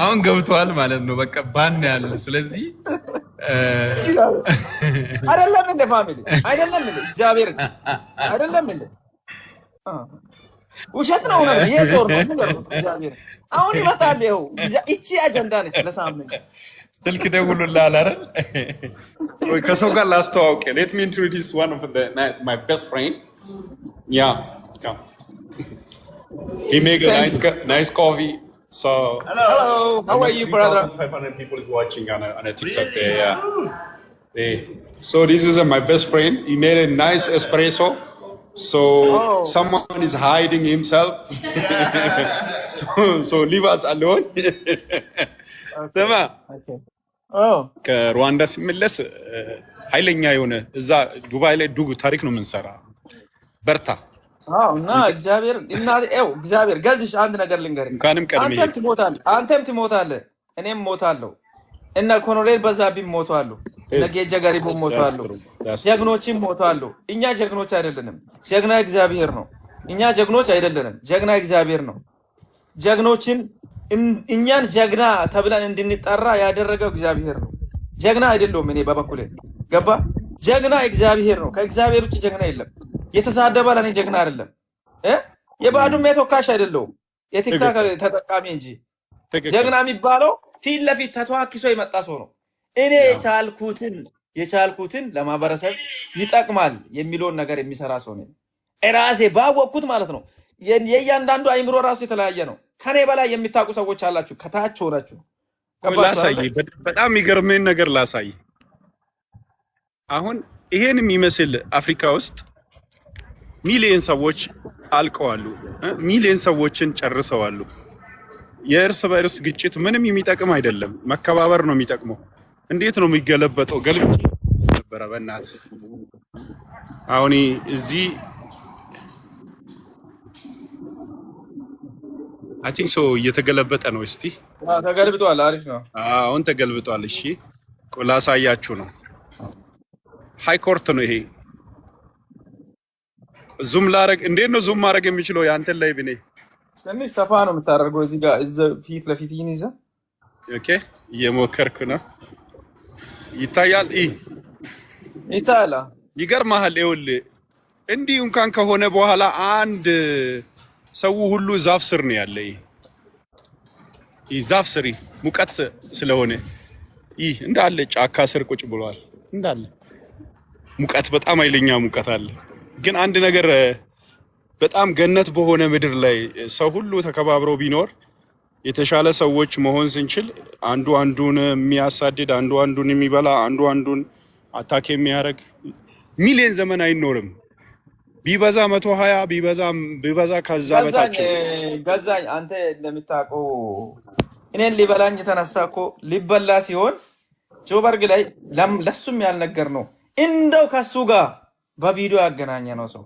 አሁን ገብቷል ማለት ነው። በቃ ባን ያለ ስለዚህ አይደለም እንደ ፋሚሊ አይደለም እንደ እግዚአብሔር አይደለም እንደ ውሸት ነው ነው የዞር ነው እግዚአብሔር አሁን ይመጣል። ይኸው እቺ አጀንዳ ነች ለሳምንት ስልክ ደውሉልሃል አይደል? ወይ ከሰው ጋር ላስተዋውቅ። let me introduce one of my best friend. Yeah, come. He make a nice coffee. So hello, how are you, brother? 500 people is watching on a TikTok there. Yeah. So this is my best friend. He made a nice espresso. So someone is hiding himself. so leave us alone. ተማ ከሩዋንዳ ሲመለስ ኃይለኛ የሆነ እዛ ዱባይ ላይ ዱግ ታሪክ ነው የምንሰራ። በርታ። እና እግዚአብሔር እግዚአብሔር ገዝሽ አንድ ነገር ልንገርህ። አንተም ትሞታለህ፣ እኔም ሞታለሁ፣ እና ኮሎኔል በዛብህ ሞታሉ፣ ነገጀ ገሪቡ ሞታሉ፣ ጀግኖችም ሞታሉ። እኛ ጀግኖች አይደለንም፣ ጀግና እግዚአብሔር ነው። እኛ ጀግኖች አይደለንም፣ ጀግና እግዚአብሔር ነው። ጀግኖችን እኛን ጀግና ተብለን እንድንጠራ ያደረገው እግዚአብሔር ነው። ጀግና አይደለም። እኔ በበኩሌ ገባ ጀግና እግዚአብሔር ነው። ከእግዚአብሔር ውጭ ጀግና የለም። የተሳደበ ለኔ ጀግና አይደለም። የባዱም የተወካሽ አይደለም፣ የቲክታክ ተጠቃሚ እንጂ ጀግና የሚባለው ፊት ለፊት ተተዋክሶ የመጣ ሰው ነው። እኔ የቻልኩትን ለማህበረሰብ ይጠቅማል የሚለውን ነገር የሚሰራ ሰው ነው። ራሴ ባወቅኩት ማለት ነው። የእያንዳንዱ አይምሮ ራሱ የተለያየ ነው። ከኔ በላይ የሚታቁ ሰዎች አላችሁ፣ ከታች ሆናችሁ። ላሳይ፣ በጣም የሚገርመኝ ነገር ላሳይ። አሁን ይሄን የሚመስል አፍሪካ ውስጥ ሚሊዮን ሰዎች አልቀዋሉ፣ ሚሊዮን ሰዎችን ጨርሰዋሉ። የእርስ በእርስ ግጭት ምንም የሚጠቅም አይደለም። መከባበር ነው የሚጠቅመው። እንዴት ነው የሚገለበጠው? ገልብጭ ነበረ በእናት አሁን እዚህ አይ ቲንክ ሶ እየተገለበጠ ነው። እስቲ ተገልብጧል። አሪፍ ነው። አሁን ተገልብጧል። እሺ ላሳያችሁ ነው። ሃይ ኮርት ነው ይሄ። ዙም ላረግ። እንዴት ነው ዙም ማድረግ የሚችለው? ያንተን ላይ ብኔ ትንሽ ሰፋ ነው የምታደርገው። እዚህ ጋር ፊት ለፊት ይይዛ። ኦኬ እየሞከርኩ ነው። ይታያል። ይታያል። ይገርምሃል። ይኸውልህ እንዲህ እንኳን ከሆነ በኋላ አንድ ሰው ሁሉ ዛፍ ስር ነው ያለ። ይሄ ዛፍ ስር ሙቀት ስለሆነ ይህ እንዳለ ጫካ ስር ቁጭ ብሏል። እንዳለ ሙቀት፣ በጣም ኃይለኛ ሙቀት አለ። ግን አንድ ነገር በጣም ገነት በሆነ ምድር ላይ ሰው ሁሉ ተከባብረው ቢኖር የተሻለ ሰዎች መሆን ስንችል አንዱ አንዱን የሚያሳድድ፣ አንዱ አንዱን የሚበላ፣ አንዱ አንዱን አታክ የሚያደርግ ሚሊዮን ዘመን አይኖርም። ቢበዛ 120 ቢበዛ ከዛ በታች ገዛኝ። አንተ እንደምታውቀው እኔን ሊበላኝ የተነሳ እኮ ሊበላ ሲሆን ጆበርግ ላይ ለሱም ያልነገር ነው። እንደው ከሱ ጋር በቪዲዮ ያገናኘ ነው ሰው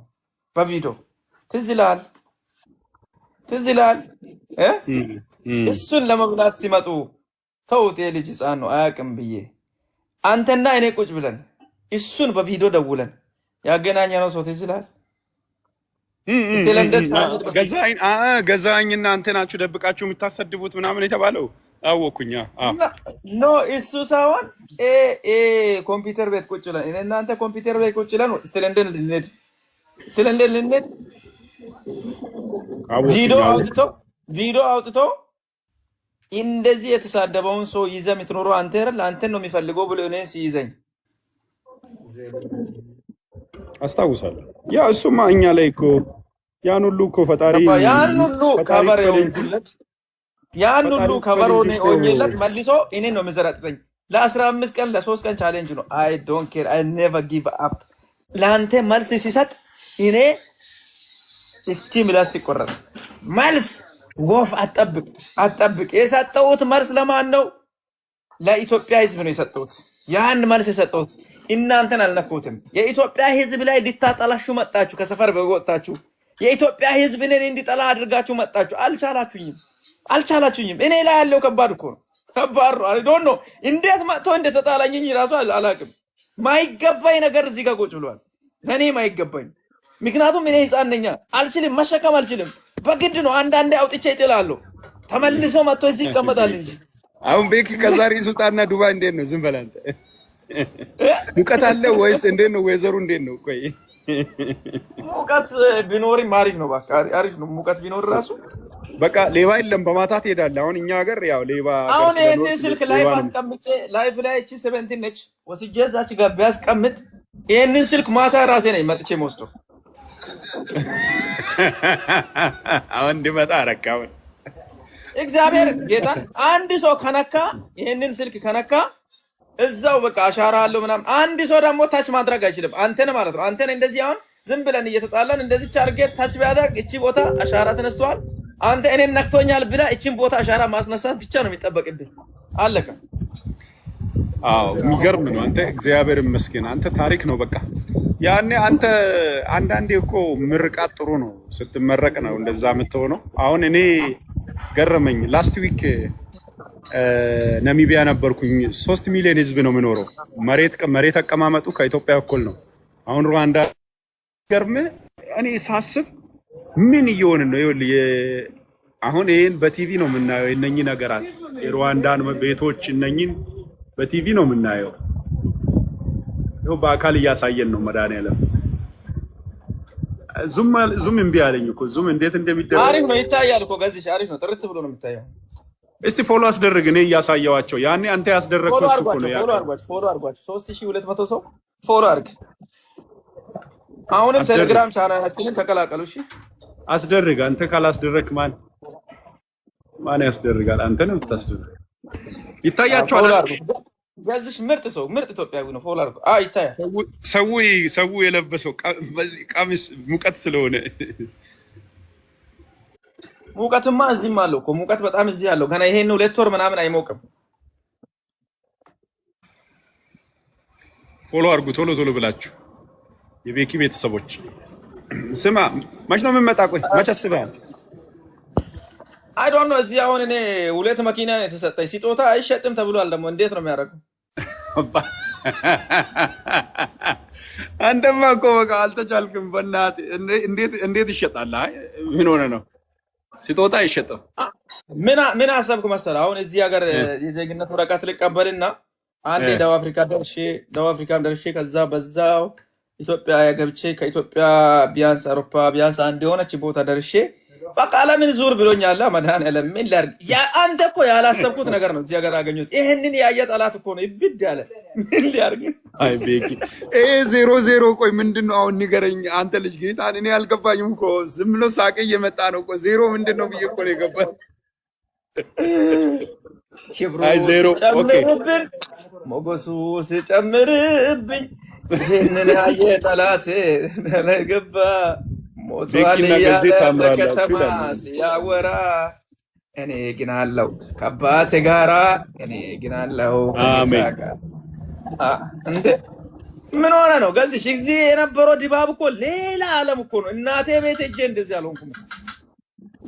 በቪዲዮ ትዝ ይላል እሱን ለመብላት ሲመጡ ተውት፣ የልጅ ሕፃን ነው አያውቅም ብዬ አንተና እኔ ቁጭ ብለን እሱን በቪዲዮ ደውለን ያገናኘ ነው ሰው ትዝ ይላል። ገዛኝና አንተ ናችሁ ደብቃችሁ የምታሰድቡት ምናምን የተባለው አወኩኛ። ኖ እሱ ሳይሆን ኮምፒውተር ቤት ቁጭ ብለን እኔ እናንተ ኮምፒውተር ቤት ቁጭ ብለን ስትለንደን ልንሄድ ቪዲዮ አውጥቶ እንደዚህ የተሳደበውን ሰው ይዘህ የምትኖረው አንተን ነው የሚፈልገው ብሎ እኔን ሲይዘኝ አስታውሳለሁ። ያ እሱማ እኛ ላይ እኮ ያን ሁሉ እኮ ፈጣሪ ያን ሁሉ ከበር የሆንኩለት ያን ሁሉ ከበር ሆኜለት መልሶ እኔን ነው የሚዘረጥጠኝ። ለ15 ቀን ለ3 ቀን ቻሌንጅ ነው። አይ ዶንት ኬር አይ ኔቨር ጊቭ አፕ። ለአንተ መልስ ሲሰጥ እኔ እቺ ምላስ ትቆረጥ መልስ ወፍ አጠብቅ። የሰጠሁት መልስ ለማን ነው? ለኢትዮጵያ ሕዝብ ነው የሰጠሁት። ያን መልስ የሰጠሁት እናንተን አልነኩትም። የኢትዮጵያ ሕዝብ ላይ ልታጠላሹ መጣችሁ። ከሰፈር በወጣችሁ የኢትዮጵያ ሕዝብ እኔን እንዲጠላ አድርጋችሁ መጣችሁ። አልቻላችሁኝም። እኔ ላይ ያለው ከባድ እኮ ነው። ከባድ ነው። አይ ዶንት ኖ እንዴት መጥቶ እንደተጣላኝኝ ራሱ አላውቅም። ማይገባኝ ነገር እዚህ ጋር ቁጭ ብሏል። ለኔ ማይገባኝ ምክንያቱም እኔ ሕፃን ነኝ። አልችልም፣ መሸከም አልችልም። በግድ ነው አንዳንዴ አውጥቼ ይጥላለሁ። ተመልሶ መጥቶ እዚህ ይቀመጣል እንጂ አሁን ቤኪ ከዛሬ ሱልጣንና ዱባይ እንዴት ነው? ዝም በል አንተ። ሙቀት አለ ወይስ እንዴት ነው? ወይዘሩ እንዴት ነው? ቆይ ሙቀት ቢኖርም አሪፍ ነው። በቃ አሪፍ ነው ሙቀት ቢኖር ራሱ በቃ ሌባ የለም በማታ ትሄዳለህ። አሁን እኛ ሀገር ያው ሌባ አሁን ይሄን ስልክ ላይፍ አስቀምጬ ላይፍ ላይ እቺ 17 ነች ወስጄ እዛች ጋር ቢያስቀምጥ ይሄንን ስልክ ማታ ራሴ ነኝ መጥቼ የምወስደው። አሁን እንዲመጣ አረካውን እግዚአብሔር ጌታ አንድ ሰው ከነካ ይሄንን ስልክ ከነካ እዛው በቃ አሻራ አለው ምናምን። አንድ ሰው ደግሞ ታች ማድረግ አይችልም። አንተን ማለት ነው። አንተን እንደዚህ አሁን ዝም ብለን እየተጣላን እንደዚህ ቻርጌ ታች ቢያደርግ እቺ ቦታ አሻራ ተነስቷል። አንተ እኔን ነክቶኛል ብላ እቺን ቦታ አሻራ ማስነሳት ብቻ ነው የሚጠበቅብህ። አለቀ። አዎ የሚገርም ነው። አንተ እግዚአብሔር ይመስገን አንተ ታሪክ ነው በቃ። ያኔ አንተ አንዳንዴ እኮ ምርቃት ጥሩ ነው ስትመረቅ ነው እንደዛ የምትሆነው። አሁን እኔ ገረመኝ። ላስት ዊክ ናሚቢያ ነበርኩኝ። 3 ሚሊዮን ህዝብ ነው የሚኖረው። መሬት አቀማመጡ ከኢትዮጵያ እኩል ነው። አሁን ሩዋንዳ ገርም እኔ ሳስብ ምን እየሆነ ነው? ይኸውልህ አሁን ይሄን በቲቪ ነው የምናየው። እነኚህ ነገራት የሩዋንዳን ቤቶች እነኚህን በቲቪ ነው የምናየው። ይኸው በአካል እያሳየን ነው መድኃኒዓለም። ዙም እምቢ አለኝ እኮ ዙም እንዴት እንደሚደረግ አሪፍ ነው ይታያል እኮ ገዝሽ አሪፍ ነው ጥርት ብሎ ነው የሚታየው። እስቲ ፎሎ አስደርግ። እኔ እያሳየዋቸው ያኔ አንተ ያስደረግከው እሱ እኮ ነው። ፎሎ አርጓቸው 3200 ሰው ፎሎ አርግ። አሁንም ቴሌግራም ቻናላችንን ተቀላቀሉ። እሺ አስደርግ። አንተ ካላስደረክ ማን ያስደርጋል? አንተ ነው የምታስደርግ። ይታያቸዋል። ገዝሽ ምርጥ ሰው ምርጥ ኢትዮጵያዊ ነው። ፎሎ አርጉ። ይታያል። ሰው የለበሰው በዚህ ቀሚስ ሙቀት ስለሆነ ሙቀትማ እዚህም አለው እኮ ሙቀት በጣም እዚህ አለው። ገና ይሄን 2 ወር ምናምን አይሞቅም። ፎሎ አርጉ ቶሎ ብላችሁ የቤኪ ቤተሰቦች። ስማ መች ነው የምመጣ? ቆይ መች አስበሃል? አይ ዶንት ኖ። እዚህ አሁን እኔ 2 መኪና ነው የተሰጠኝ። ሲጦታ አይሸጥም ተብሏል። ደግሞ እንዴት ነው የሚያደርገው? አንተማ እኮ በቃ አልተቻልክም። በእናትህ እንዴት ይሸጣል? አይ ምን ሆነ ነው ሲጦታ አይሸጥም። ምን አሰብኩ መሰለህ? አሁን እዚህ ሀገር የዜግነት ወረቀት ልቀበልና አንዴ ደቡብ አፍሪካም ደርሼ ከዛ በዛው ኢትዮጵያ ገብቼ ከኢትዮጵያ ቢያንስ አውሮፓ ቢያንስ አንድ የሆነች ቦታ ደርሼ በቃ ለምን ዙር ብሎኛል። መድኃኒዓለም ምን ላድርግ? አንተ እኮ ያላሰብኩት ነገር ነው እዚህ ሀገር አገኘሁት። ይሄንን ያየ ጠላት እኮ ነው ይብድ ያለ። ምን ሊያርግ? አይ ቤኪ ይሄ 0-0 ቆይ ምንድን ነው አሁን ንገረኝ አንተ ልጅ ጌታን። እኔ አልገባኝም እኮ ዝም ብሎ ሳቄ እየመጣ ነው እኮ 0 ምንድን ነው ብዬ እኮ ነው የገባኝ። አይ 0 ኦኬ ሞገሱ ሲጨምርብኝ ይሄንን ያየ ጠላት ለገባ ሞቷል ያለ ከተማ ሲያወራ እኔ ግን አለው ከአባቴ ጋራ እኔ ግን አለው። አሜን። እንደ ምን ሆነ ነው ገዝሽ? እዚህ የነበረው ድባብ እኮ ሌላ ዓለም እኮ ነው። እናቴ ቤት ሄጄ እንደዚህ አልሆንኩም።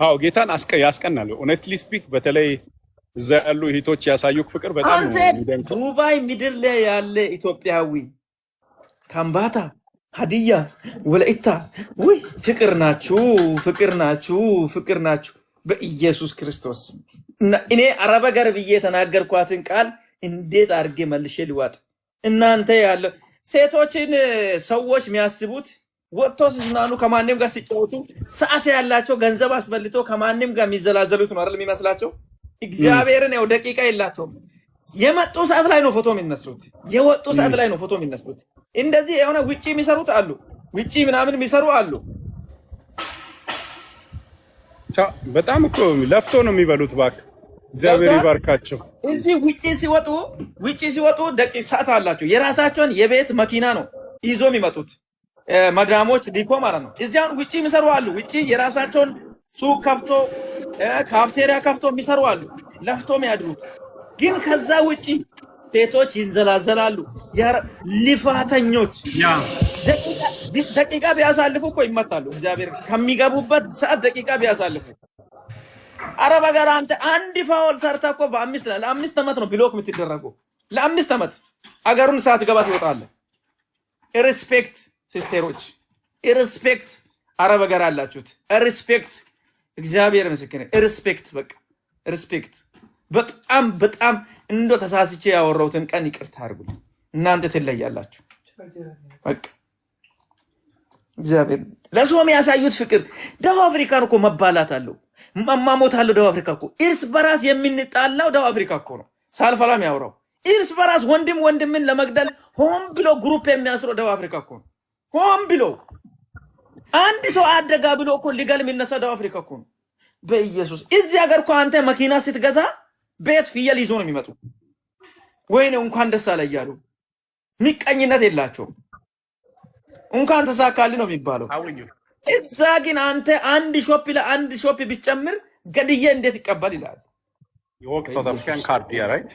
አዎ ጌታን ያስቀናል። ኦኔስትሊ ስፒክ በተለይ እዛ ያሉ እህቶች ያሳዩክ ፍቅር በጣም ነው የሚደንቀው። ዱባይ ምድር ላይ ያለ ኢትዮጵያዊ ከምባታ ሀዲያ ወለኢታ ወይ ፍቅር ናችሁ በኢየሱስ ክርስቶስ። እኔ አረብ ሀገር ብዬ የተናገርኳትን ቃል እንዴት አድርጌ መልሼ ልዋጥ? እናንተ ያለው ሴቶችን ሰዎች የሚያስቡት ወጥቶ ሲዝናኑ ከማንም ጋር ሲጫወቱ ሰዓት ያላቸው ገንዘብ አስበልቶ ከማንም ጋር የሚዘላዘሉት ነው አይደል የሚመስላቸው። እግዚአብሔርን ያው ደቂቃ የላቸውም። የመጡ ሰዓት ላይ ነው ፎቶ የሚነሱት፣ የወጡ ሰዓት ላይ ነው ፎቶ የሚነሱት። እንደዚህ የሆነ ውጪ የሚሰሩት አሉ፣ ውጪ ምናምን የሚሰሩ አሉ። በጣም እኮ ለፍቶ ነው የሚበሉት። እባክህ እግዚአብሔር ይባርካቸው። እዚህ ውጪ ሲወጡ ደቂቃ ሰዓት አላቸው። የራሳቸውን የቤት መኪና ነው ይዞ የሚመጡት መዳሞች ዲኮ ማለት ነው። እዚያን ውጪ የሚሰሩ አሉ። ውጪ የራሳቸውን ሱቅ ከፍቶ ካፍቴሪያ ከፍቶ የሚሰሩ አሉ፣ ለፍቶ የሚያድሩት። ግን ከዛ ውጪ ሴቶች ይንዘላዘላሉ። ልፋተኞች ደቂቃ ቢያሳልፉ እኮ ይመታሉ። እግዚአብሔር ከሚገቡበት ሰዓት ደቂቃ ቢያሳልፉ። አረብ ሀገር አንተ አንድ ፋውል ሰርታ እኮ ለ5 ዓመት ነው ብሎክ የምትደረገው። ለ5 ዓመት አገሩን ሰዓት ገባ ትወጣለህ። ሪስፔክት ሲስቴሮች፣ ሪስፔክት አረብ ሀገር አላችሁት። ሪስፔክት እግዚአብሔር ምስክር፣ ሪስፔክት በቃ ሪስፔክት በጣም በጣም እንዶ ተሳስቼ ያወራሁትን ቀን ይቅርታ አድርጉልኝ። እናንተ ትለያላችሁ። በቃ እግዚአብሔር ለሰው የሚያሳዩት ፍቅር ደቡብ አፍሪካን እኮ መባላት አለው ማማሞት አለው። ደቡብ አፍሪካ እኮ እርስ በራስ የምንጣላው ደቡብ አፍሪካ እኮ ነው። ሳልፈላም ያወራው እርስ በራስ ወንድም ወንድምን ለመግደል ሆን ብሎ ግሩፕ የሚያስረው ደቡብ አፍሪካ እኮ ነው። ሆን ብሎ አንድ ሰው አደጋ ብሎ እኮ ሊገል የሚነሳ ደቡብ አፍሪካ እኮ ነው። በኢየሱስ እዚህ ሀገር እኮ አንተ መኪና ስትገዛ ቤት ፍየል ይዞ ነው የሚመጡ። ወይኔ እንኳን ደስ አለ እያሉ ምቀኝነት የላቸውም። እንኳን ተሳካልህ ነው የሚባለው። እዛ ግን አንተ አንድ ሾፕ ቢጨምር ገድዬ እንዴት ይቀበል ይላል። You work South African card here, right?